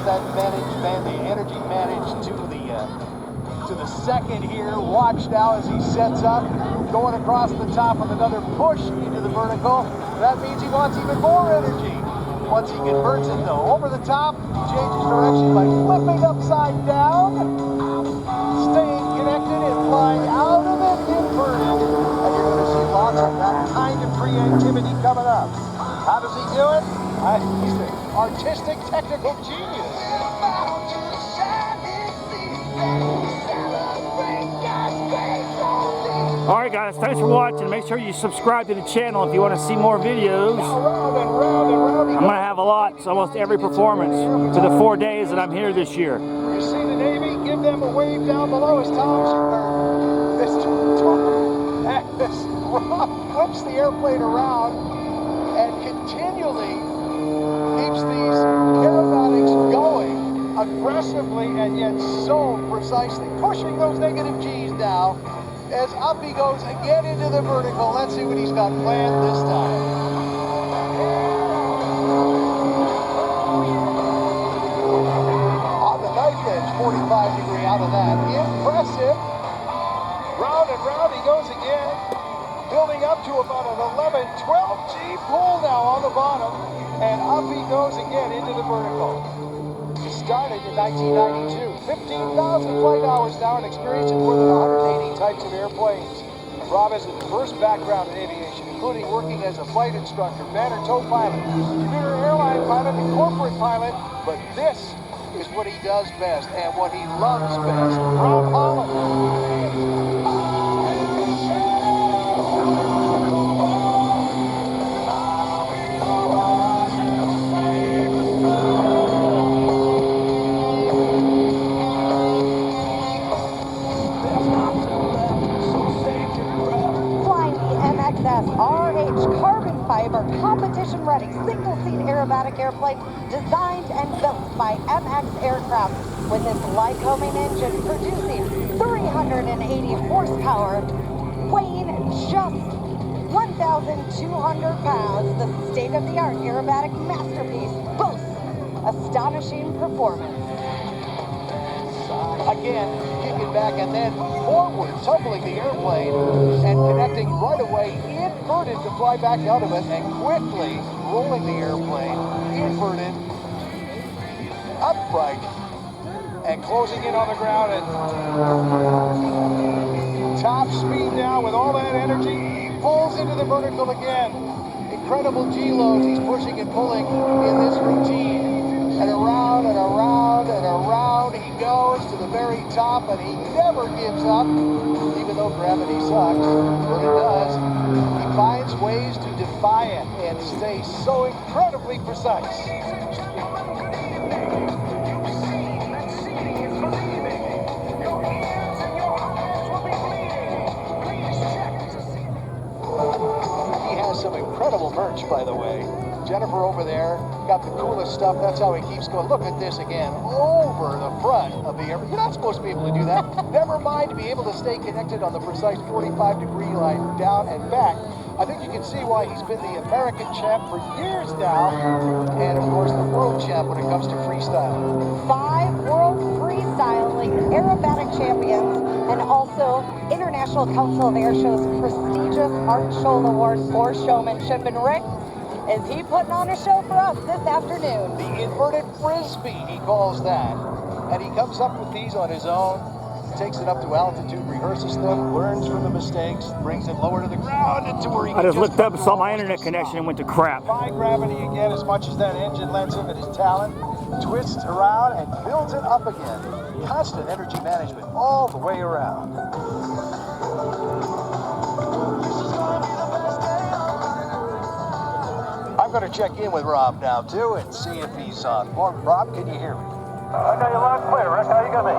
that the energy managed to the second here. Watch now as he sets up, going across the top with another push into the vertical. That means he wants even more energy. Once he converts it though, over the top, he changes direction by flipping upside down, staying connected and flying out of it inverted. And you're going to see lots of that kind of creativity coming up. How does he do it? He's an artistic, technical genius. Alright guys, thanks for watching. Make sure you subscribe to the channel if you want to see more videos. I'm going to have a lot, so almost every performance for the 4 days that I'm here this year. You see the Navy? Give them a wave down below as Rob flips the airplane around and continually keeps these aerobatics going aggressively and yet so precisely, pushing those negative G's now. As up he goes again into the vertical. Let's see what he's got planned this time. On the knife edge, 45-degree out of that. Impressive. Round and round he goes again. Building up to about an 11, 12 G pull now on the bottom. And up he goes again into the vertical. He started in 1992. 15,000 flight hours now and experience in more than 180 types of airplanes. Rob has a diverse background in aviation, including working as a flight instructor, man or tow pilot, commuter airline pilot, and corporate pilot. But this is what he does best and what he loves best. Rob Holland. RH carbon fiber competition-ready single-seat aerobatic airplane designed and built by MX Aircraft with its Lycoming engine producing 380 horsepower, weighing just 1,200 pounds. The state-of-the-art aerobatic masterpiece boasts astonishing performance. Again, kicking back and then forward, tumbling the airplane and connecting right away, inverted to fly back out of it, and quickly rolling the airplane, inverted, upright, and closing in on the ground at top speed now with all that energy. He pulls into the vertical again. Incredible G-loads he's pushing and pulling in this routine. And around and around and around he goes to the very top, and he never gives up, even though gravity sucks. What he does, he finds ways to defy it and stay so incredibly precise. He has some incredible merch, by the way. Jennifer over there got the coolest stuff. That's how he keeps going. Look at this again, over the front of the airplane. You're not supposed to be able to do that. Never mind to be able to stay connected on the precise 45-degree line down and back. I think you can see why he's been the American champ for years now, and of course the world champ when it comes to freestyle. 5 world freestyling aerobatic champions, and also International Council of Airshow's prestigious Art Show Award for showmanship. And Rick, is he putting on a show for us this afternoon? The inverted frisbee, he calls that. And he comes up with these on his own, takes it up to altitude, rehearses them, learns from the mistakes, brings it lower to the ground into where he can I just looked up and saw my internet connection and went to crap. Defy gravity again as much as that engine lends him at his talent, twists around and builds it up again. Constant energy management all the way around. I'm going to check in with Rob now, too, and see if he's on. Rob, can you hear me? I got you loud and clear, Rick. How you gonna be?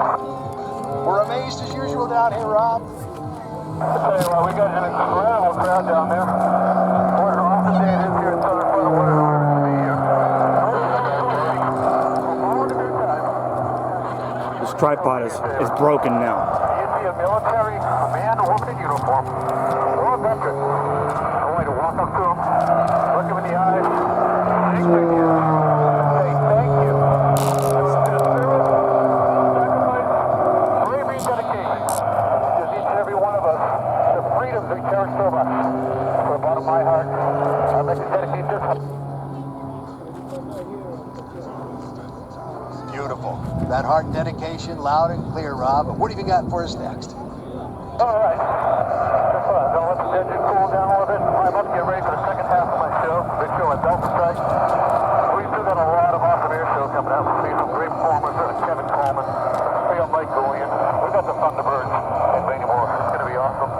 We're amazed as usual down here, Rob. I tell you what, we got an incredible crowd down there. We're off the day this here in Southern Florida. We're honored to be here. This tripod is broken now. You'd be a military man or woman in uniform, or a veteran. I want you to walk up to him, look him in the eyes, say thank you. Beautiful. That heart dedication, loud and clear, Rob. What have you got for us next? All right. Just gonna let the engine cool down a little bit and climb up, get ready for the second half of my show. Big show at Delta Site. We've still got a lot of awesome air show coming out. We'll see some great performers. Kevin Coleman, Mike Goulian. We've got the Thunderbirds and many more. It's gonna be awesome.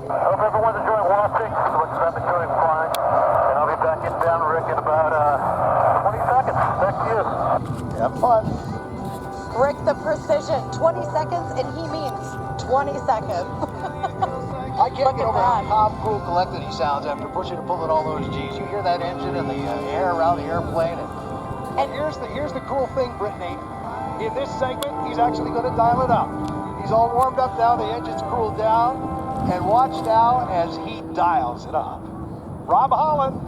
I hope everyone's enjoying watching. So much as I'm enjoying flying. And I'll be back in down Rick in about 20 seconds. Back to you. Have fun. Rick, the precision, 20 seconds, and he means 20 seconds. I can't Look get at over how that. calm, cool, collected he sounds after pushing and pulling all those G's. You hear that engine and the air around the airplane. And here's the cool thing, Brittany. In this segment, he's actually going to dial it up. He's all warmed up now. The engine's cooled down. And watch now as he dials it up. Rob Holland.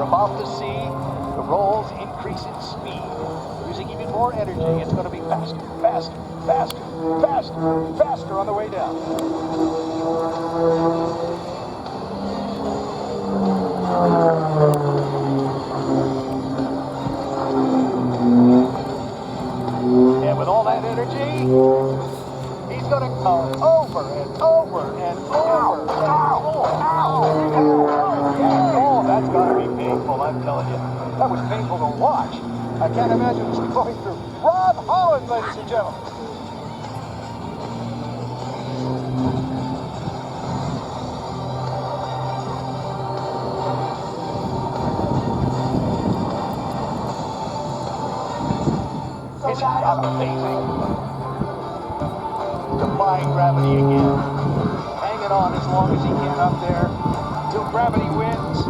About to see the rolls increase in speed, using even more energy. It's going to be faster, faster, faster, faster, faster on the way down. And with all that energy, he's going to go over and over and over and oh, that's got to be painful, I'm telling you. That was painful to watch. I can't imagine this going through. Rob Holland, ladies and gentlemen. Isn't that amazing? Defying gravity again. Hanging on as long as he can up there. Till gravity wins.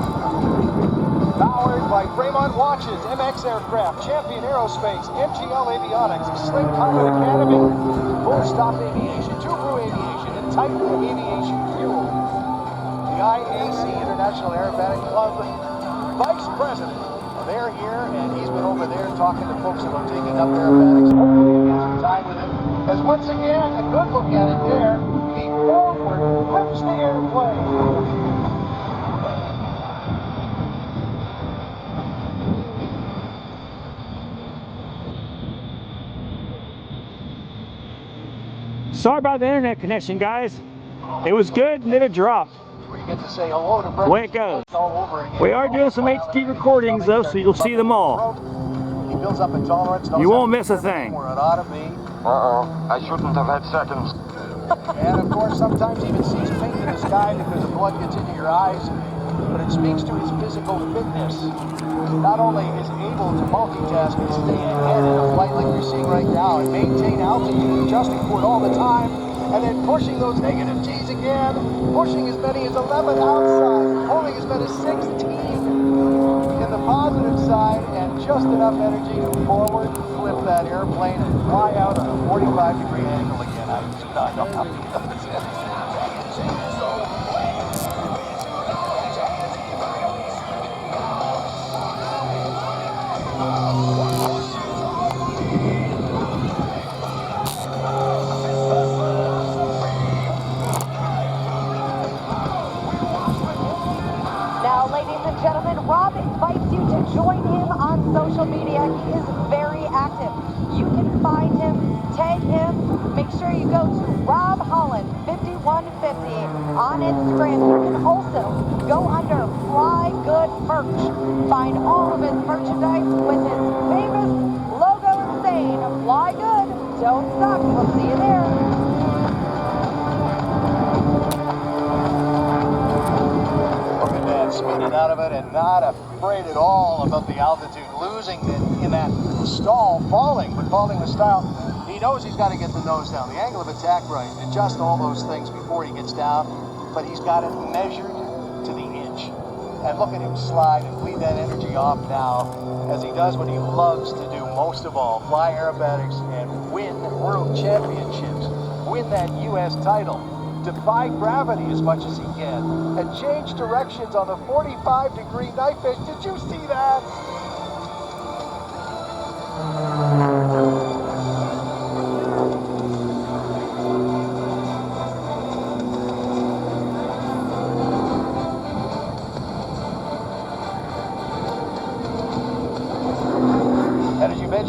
Powered by Fremont Watches, MX Aircraft, Champion Aerospace, MGL Avionics, Sling Comet Academy, Full Stop Aviation, Two Brew Aviation, and Titan Aviation Fuel. The IAC, International Aerobatic Club Vice President. They're here, and he's been over there talking to folks about taking up aerobatics. Hopefully he gets some time with it. As once again, a good look at it there, the forward flips the airplane. Sorry about the internet connection, guys. It was good, and then it dropped. We get to say hello to Brett. Way it goes. All over again. We are doing some HD recordings, though, so you'll see them all. He builds up a tolerance. You won't miss a thing. Where it ought to be. Uh-oh. I shouldn't have had seconds. And of course, sometimes even sees paint in the sky because the blood gets into your eyes. But it speaks to his physical fitness. Not only is able to multitask and stay ahead in a flight like you're seeing right now and maintain altitude, adjusting for it all the time, and then pushing those negative G's again, pushing as many as 11 outside, pulling as many as 16 in the positive side, and just enough energy to forward flip that airplane and fly out on a 45-degree angle again. I do not know how he does it. Now, ladies and gentlemen, Rob invites you to join him on social media. He is very active. You can find him, tag him. Make sure you go to Rob Holland 5150 on Instagram. You can also go under Fly Good Merch. Find all of his merchandise with his famous logo and saying, "Fly good, don't suck." We'll see you there. Speeding out of it and not afraid at all about the altitude, losing in that stall, falling, but falling with style. He knows he's got to get the nose down, the angle of attack right, adjust all those things before he gets down, but he's got it measured to the inch. And look at him slide and bleed that energy off now as he does what he loves to do most of all, fly aerobatics and win world championships, win that U.S. title. Defy gravity as much as he can, and change directions on the 45-degree knife edge. Did you see that?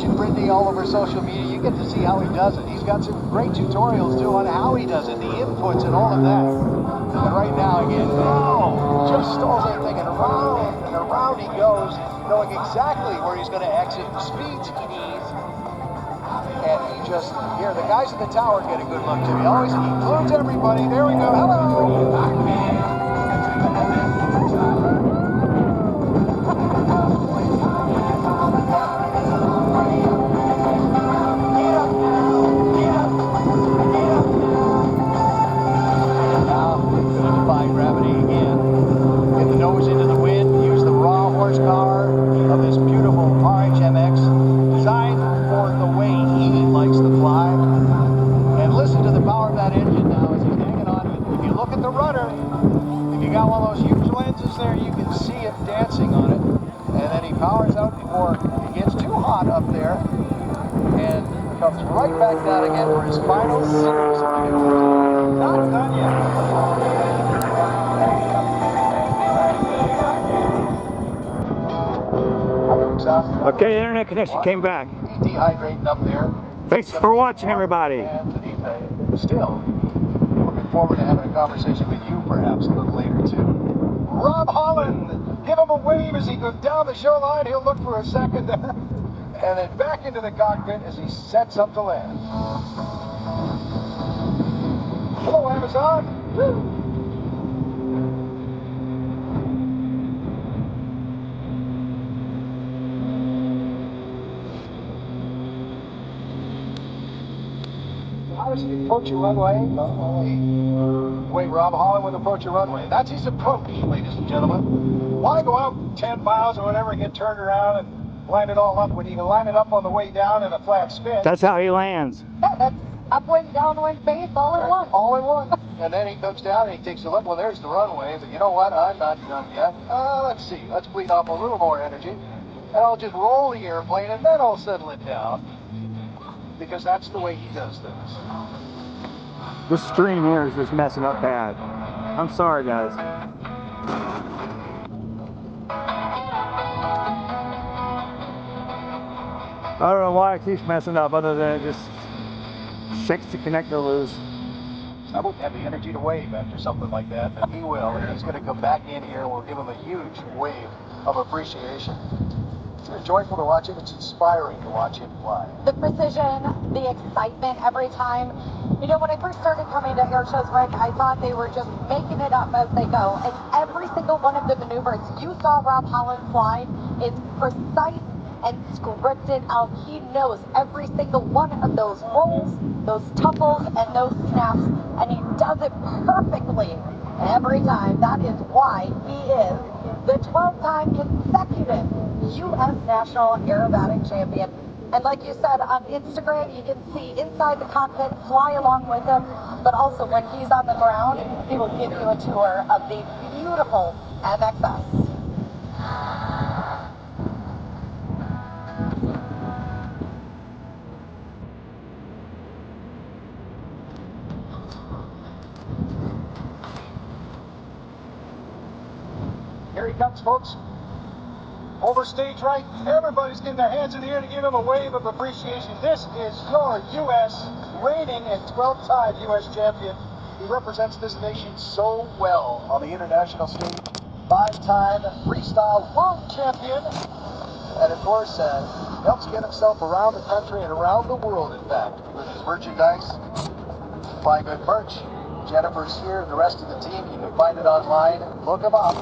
watching Brittany all over social media, you get to see how he does it. He's got some great tutorials too on how he does it, the inputs and all of that. But right now again, no, just stalls that thing and around he goes, knowing exactly where he's going to exit, the speeds he needs. And he just, here, the guys in the tower get a good look too. He always includes everybody. There we go. Hello. There you can see it dancing on it, and then he powers out before it gets too hot up there and comes right back down again for his final series of maneuvers. Not done yet. Okay, the internet connection came back. Dehydrating up there. Thanks for watching, everybody. Still looking forward to having a conversation with you perhaps a little later too. Rob Holland, give him a wave as he goes down the shoreline. He'll look for a second there, and then back into the cockpit as he sets up to land. Hello, Amazon. Woo. How does he approach your runway? Wait, Rob Holland would approach your runway. That's his approach, ladies and gentlemen. Why go out 10 miles or whatever and get turned around and line it all up when you can line it up on the way down in a flat spin? That's how he lands. Yeah, that's upwind, downwind, base, all in one. All in one. And then he comes down and he takes a look. Well, there's the runway, but you know what? I'm not done yet. Let's see. Let's bleed off a little more energy. And I'll just roll the airplane and then I'll settle it down. Because that's the way he does things. This stream here is just messing up bad. I'm sorry, guys. I don't know why it keeps messing up other than it just shakes the connector loose. I wouldn't have the energy to wave after something like that, and he will. And he's going to come back in here and we'll give him a huge wave of appreciation. It's joyful to watch him. It's inspiring to watch him fly. The precision, the excitement every time. You know, when I first started coming to air shows, Rick, I thought they were just making it up as they go. And every single one of the maneuvers you saw Rob Holland fly is precise and scripted out. He knows every single one of those rolls, those tuffles, and those snaps, and he does it perfectly every time. That is why he is the 12th-time consecutive U.S. National Aerobatic Champion. And like you said, on Instagram, you can see inside the cockpit, fly along with him, but also when he's on the ground, he will give you a tour of the beautiful MXS. Here he comes, folks. Over stage right, everybody's getting their hands in the air to give him a wave of appreciation. This is your U.S. reigning and 12th-time U.S. champion. He represents this nation so well on the international stage. 5-time freestyle world champion. And of course, helps get himself around the country and around the world, in fact, with his merchandise. Buy good merch. Jennifer's here and the rest of the team. You can find it online. Look him up.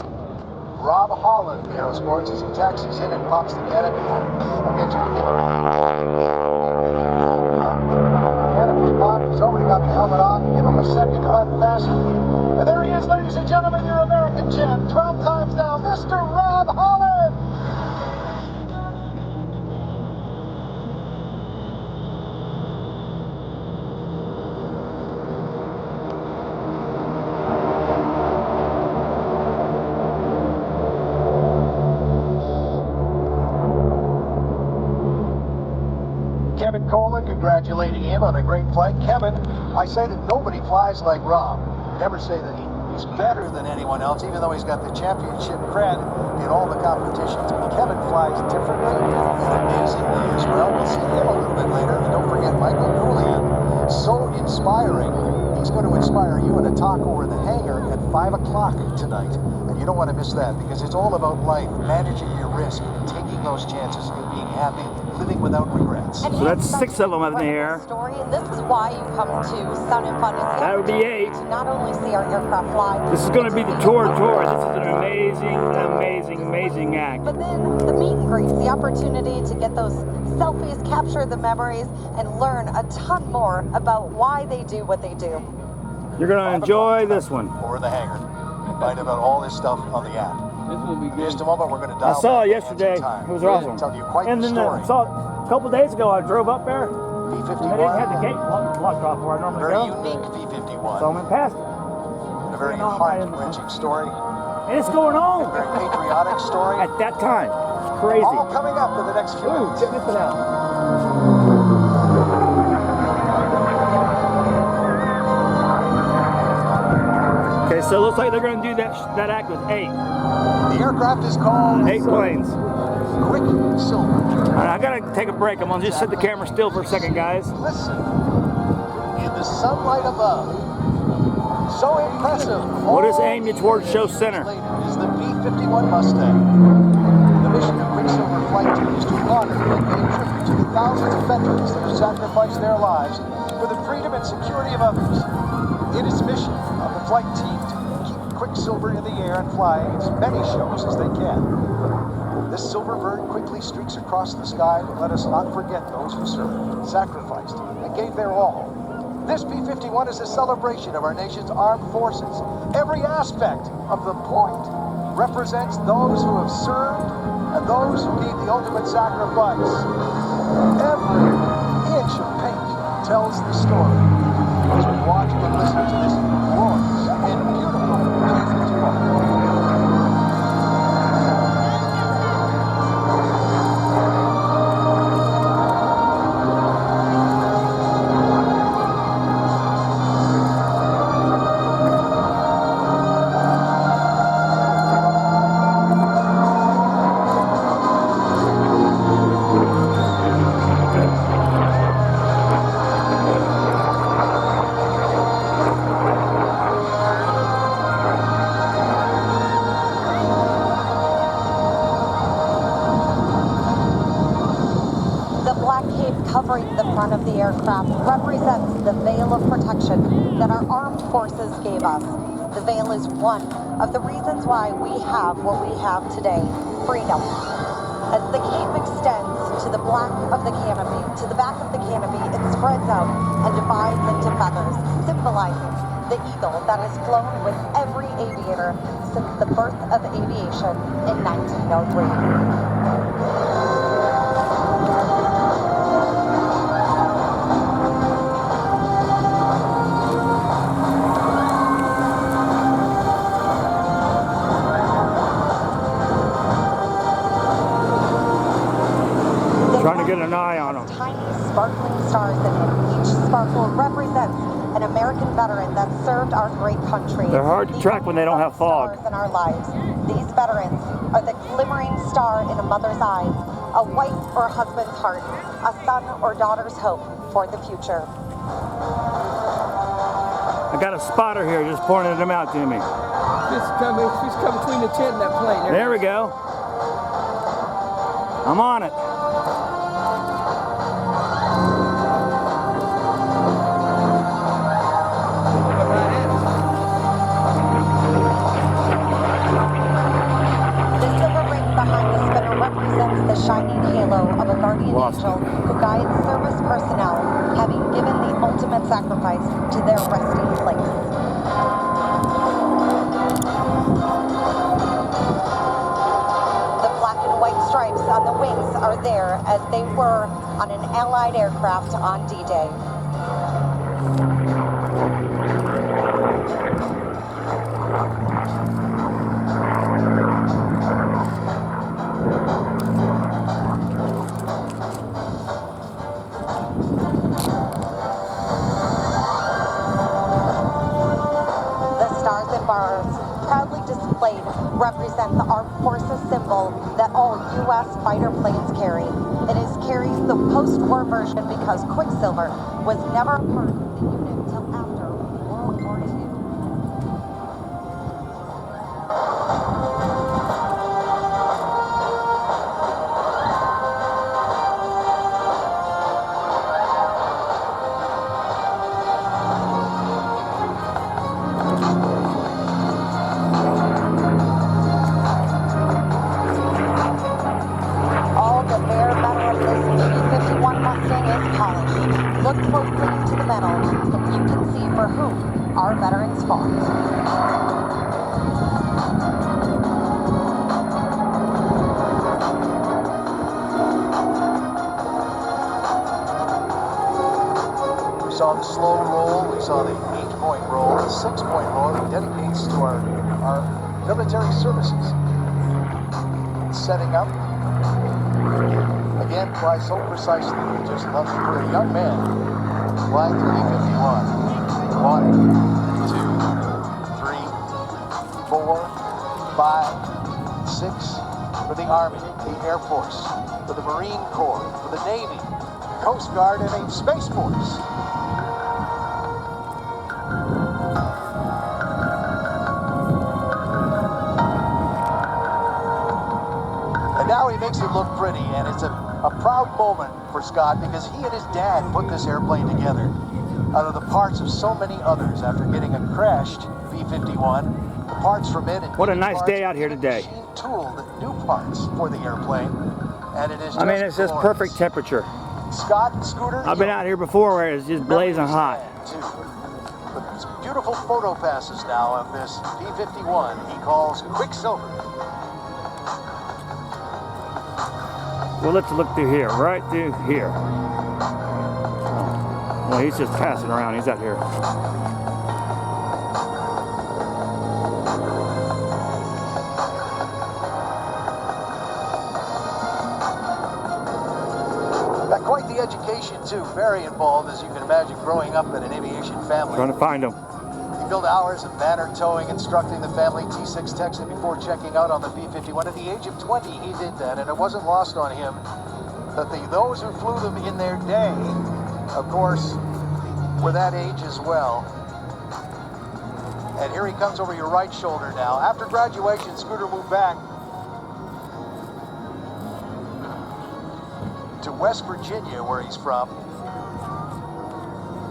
Rob Holland, Aerosports, as he taxis in and pops the canopy. I'll get you. Canopy's popped. He's already got the helmet on. Give him a second to unfasten. And there he is, ladies and gentlemen, your American champ. 12 times now, Mr. Rob Holland. Kevin Coleman congratulating him on a great flight. Kevin, I say that nobody flies like Rob. Never say that he He's better than anyone else, even though he's got the championship cred in all the competitions. But Kevin flies differently and amazingly as well. We'll see him a little bit later. And don't forget Michael Goulian, so inspiring. He's going to inspire you in a talk over the hangar at 5 o'clock tonight. And you don't want to miss that, because it's all about life, managing your risk, taking those chances, and being happy, living without regrets. So that's 6 of them up in the air. Story, and this is why you come to Stunt and Fun. That would be 8. To not only see our aircraft fly. This is going to be the tour. This is an amazing act. But then the meet and greets, the opportunity to get those selfies, capture the memories, and learn a ton more about why they do what they do. You're going to enjoy this one. Over the hangar. Find about all this stuff on the app. This will be In good. just a moment, we're going to dial I saw back it the yesterday. hands in time. It was awesome. Tell you quite And the then story. I saw it a couple days ago. I drove up there. And they didn't have the B-51, gate locked off where I normally very go. unique B-51. So I went past it. A very heart-wrenching story. And it's going on Very patriotic story. at that time. It's crazy. All coming up in the next few Ooh, minutes. check this one out. Okay, so it looks like they're going to do that act with 8. The aircraft is called 8 planes. Quicksilver. All right, I got to take a break. I'm going to just set the camera still for a second, guys. Listen, in the sunlight above, so impressive. What is aimed towards show center? Later is the B-51 Mustang. The mission of Quicksilver Flight Team is to honor and pay tribute to the thousands of veterans that have sacrificed their lives for the freedom and security of others. It is the mission of the flight team to keep Quicksilver in the air and flying as many shows as they can. This silver bird quickly streaks across the sky to let us not forget those who served, sacrificed, and gave their all. This B-51 is a celebration of our nation's armed forces. Every aspect of the point represents those who have served and those who gave the ultimate sacrifice. Every inch of paint tells the story as we watch and listen to this glorious and beautiful B-51. Covering the front of the aircraft represents the veil of protection that our armed forces gave us. The veil is one of the reasons why we have what we have today, freedom. As the cape extends to the back of the canopy, it spreads out and divides into feathers, symbolizing the eagle that has flown with every aviator since the birth of aviation in 1903. Trying to get an eye on them. Tiny sparkling stars in it. Each sparkle represents an American veteran that served our great country. They're hard to track when they don't have fog. Stars in our lives. These veterans are the glimmering star in a mother's eyes, a wife or husband's heart, a son or daughter's hope for the future. I got a spotter here just pointing them out to me. She's coming between the tent and that plane. There we go. I'm on it. Represents the shining halo of a guardian angel who guides service personnel, having given the ultimate sacrifice to their resting place. The black and white stripes on the wings are there as they were on an Allied aircraft on D-Day. displayed represent the armed forces symbol that all U.S. fighter planes carry. It carries the post-war version because Quicksilver was never a part of the unit until after World War II. Look closely into the metal, and you can see for whom our veterans fought. We saw the slow roll, we saw the 8-point roll, the 6-point roll that dedicates to our military services. Setting up. Again, flies so precisely. He just loves it for a young man. Flying the B-51. 1, 2, 3, 4, 5, 6 for the Army, the Air Force, for the Marine Corps, for the Navy, Coast Guard, and a Space Force. And now he makes it look pretty, and it's a proud moment for Scott because he and his dad put this airplane together out of the parts of so many others after getting a crashed B-51. The parts from it. What a nice day out here today. Tooled new parts for the airplane, and it is. I mean, it's just perfect temperature. Scott and Scooter. I've been out here before where it's just blazing hot. But some beautiful photo passes now of this B-51 he calls Quicksilver. Well, let's look through here, right through here. Well, he's just passing around. He's out here. Got quite the education, too. Very involved, as you can imagine, growing up in an aviation family. Trying to find him. He built hours of banner towing, instructing the family T6 Texan before checking out on the B-51. At the age of 20, he did that, and it wasn't lost on him that those who flew them in their day, of course, were that age as well. And here he comes over your right shoulder now. After graduation, Scooter moved back to West Virginia, where he's from,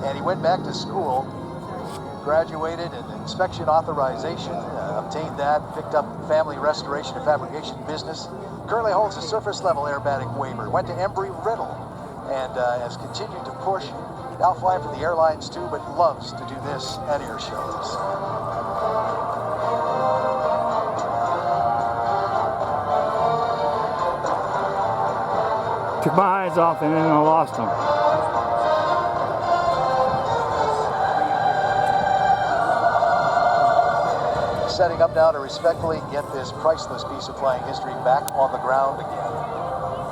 and he went back to school. Graduated in inspection authorization, obtained that, picked up family restoration and fabrication business. Currently holds a surface level aerobatic waiver. Went to Embry-Riddle and has continued to push. Now flying for the airlines too, but loves to do this at air shows. Took my eyes off and then I lost them. Setting up now to respectfully get this priceless piece of flying history back on the ground again.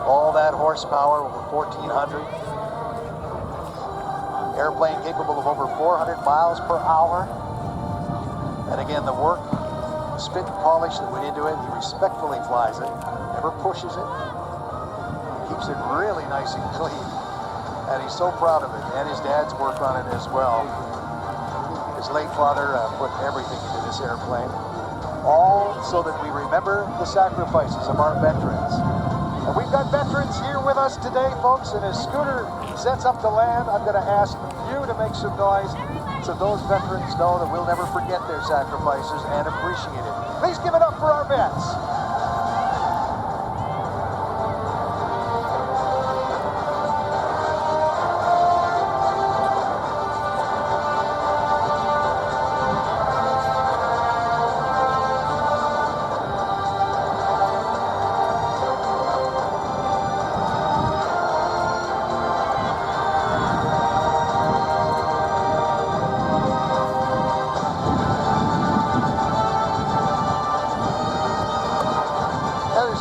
All that horsepower, over 1,400. Airplane capable of over 400 miles per hour. And again, the work, spit and polish that went into it, he respectfully flies it, never pushes it. Keeps it really nice and clean. And he's so proud of it, and his dad's work on it as well. His late father put everything into this airplane, all so that we remember the sacrifices of our veterans. And we've got veterans here with us today, folks, and as Scooter sets up to land, I'm going to ask you to make some noise so those veterans know that we'll never forget their sacrifices and appreciate it. Please give it up for our vets.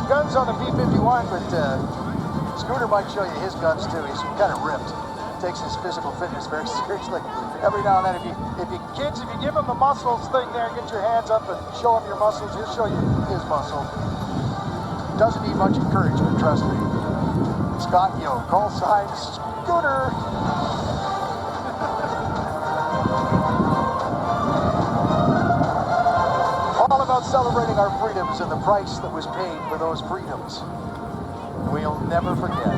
Guns on the B-51, but Scooter might show you his guns too. He's kind of ripped. takes his physical fitness very seriously. Every now and then, if you give him the muscles thing there, get your hands up and show him your muscles, he'll show you his muscle. Doesn't need much encouragement, trust me. Scott Yo, call sign Scooter. All about celebrating our freedoms and the price that was paid for those freedoms. We'll never forget.